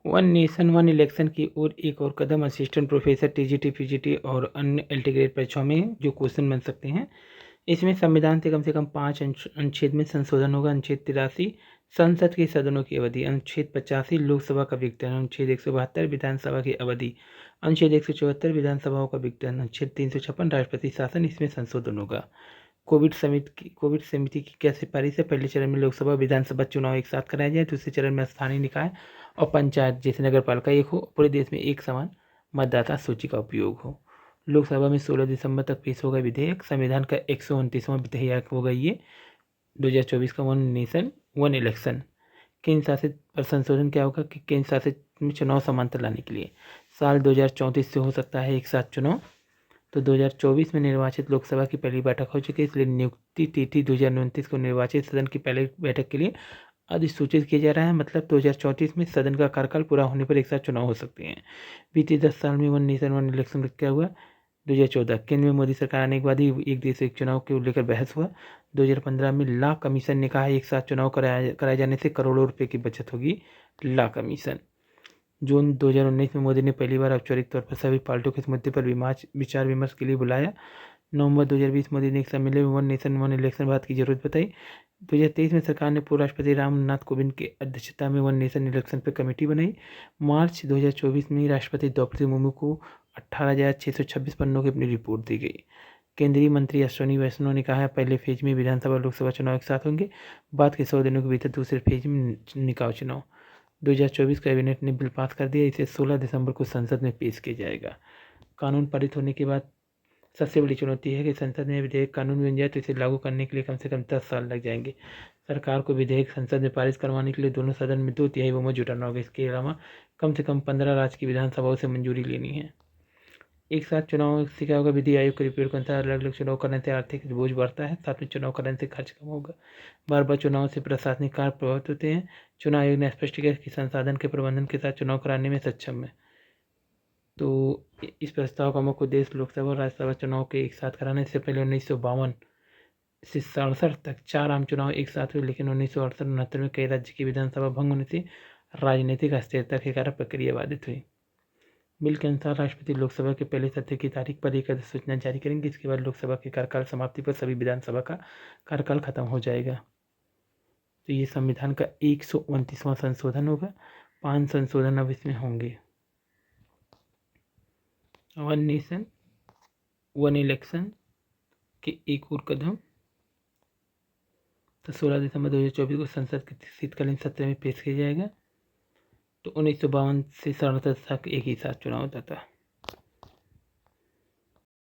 One nation one election की ओर एक और कदम। असिस्टेंट प्रोफेसर, टीजीटी, पीजीटी और अन्य एलटी ग्रेड परीक्षाओं में जो क्वेश्चन बन सकते हैं, इसमें संविधान से कम 5 अनुच्छेद में संशोधन होगा। अनुच्छेद 83 संसद के सदनों की अवधि, अनुच्छेद 85 लोकसभा का विघटन, अनुच्छेद 172 विधानसभा की अवधि, अनुच्छेद 174 विधानसभाओं का विघटन, अनुच्छेद 356 राष्ट्रपति शासन, इसमें संशोधन होगा। कोविड समिति की क्या सिफारिश है? पहले चरण में लोकसभा विधानसभा चुनाव एक साथ कराया जाए, दूसरे चरण में स्थानीय निकाय और पंचायत जैसे नगर पालिका एक हो, पूरे देश में एक समान मतदाता सूची का उपयोग हो। लोकसभा में 16 दिसंबर तक पेश होगा विधेयक। संविधान का 129वां विधेयक होगा ये 2024 का। One nation one election. केंद्र शासित पर संशोधन क्या होगा कि केंद्र शासित में चुनाव समांतर लाने के लिए साल 2034 से हो सकता है एक साथ चुनाव। तो 2024 में निर्वाचित लोकसभा की पहली बैठक हो चुकी है, इसलिए नियुक्ति तिथि 2029 को निर्वाचित सदन की पहली बैठक के लिए अधिसूचित किया जा रहा है। मतलब 2034 में सदन का कार्यकाल पूरा होने पर एक साथ चुनाव हो सकते हैं। बीते 10 साल में वन नेशन वन इलेक्शन क्या हुआ? 2014 केंद्र में मोदी सरकार आने के बाद ही एक देश एक चुनाव को लेकर बहस हुआ। 2015 में लॉ कमीशन ने कहा एक साथ चुनाव कराए जाने से करोड़ों रुपए की बचत होगी। Law commission. जून 2019 में मोदी ने पहली बार औपचारिक तौर पर सभी पार्टियों को इस मुद्दे पर विचार विमर्श के लिए बुलाया। नवंबर 2020 मोदी ने एक सम्मेलन में वन नेशन वन इलेक्शन बात की जरूरत बताई। 2023 में सरकार ने पूर्व राष्ट्रपति रामनाथ कोविंद की अध्यक्षता में वन नेशन इलेक्शन पर कमेटी बनाई। मार्च 2024 में राष्ट्रपति द्रौपदी मुर्मू को 18,626 पन्नों की अपनी रिपोर्ट दी गई। केंद्रीय मंत्री अश्विनी वैष्णव ने कहा है पहले फेज में विधानसभा लोकसभा चुनाव एक साथ होंगे, बाद के 100 दिनों के भीतर दूसरे फेज में निकाय चुनाव। 2024 कैबिनेट ने बिल पास कर दिया, इसे 16 दिसंबर को संसद में पेश किया जाएगा। कानून पारित होने के बाद सबसे बड़ी चुनौती है कि संसद में विधेयक कानून बन जाए तो इसे लागू करने के लिए कम से कम 10 साल लग जाएंगे। सरकार को विधेयक संसद में पारित करवाने के लिए दोनों सदन में 2/3 बहुमत जुटाना होगा। इसके अलावा कम से कम 15 राज्य की विधानसभाओं से मंजूरी लेनी है। एक साथ चुनाव से क्या होगा? विधि आयोग की रिपोर्ट के अनुसार अलग अलग चुनाव करने से आर्थिक बोझ बढ़ता है, साथ में चुनाव करने से खर्च कम होगा। बार बार चुनाव से प्रशासनिक कार्य प्रभावित होते हैं। चुनाव आयोग ने स्पष्ट किया कि संसाधन के प्रबंधन के साथ चुनाव कराने में सक्षम है। तो इस प्रस्ताव का मुख्य उद्देश्य लोकसभा और राज्यसभा चुनाव के एक साथ कराने से पहले 1952 से 67 तक 4 आम चुनाव एक साथ हुए, लेकिन 1968-69 में कई राज्य की विधानसभा भंग होने से राजनीतिक अस्थिरता के कारण प्रक्रिया बाधित हुई। बिल के अनुसार राष्ट्रपति लोकसभा के पहले सत्र की तारीख पर एक अधिसूचना जारी करेंगे। इसके बाद लोकसभा के कार्यकाल समाप्ति पर सभी विधानसभा का कार्यकाल खत्म हो जाएगा। तो ये संविधान का 129वां संशोधन होगा। 5 संशोधन अब इसमें होंगे। वन नेशन वन इलेक्शन के एक और कदम। तो 16 दिसंबर 2024 को संसद के शीतकालीन सत्र में पेश किया जाएगा। तो 1952 से 67 तक एक ही साथ चुनाव होता था।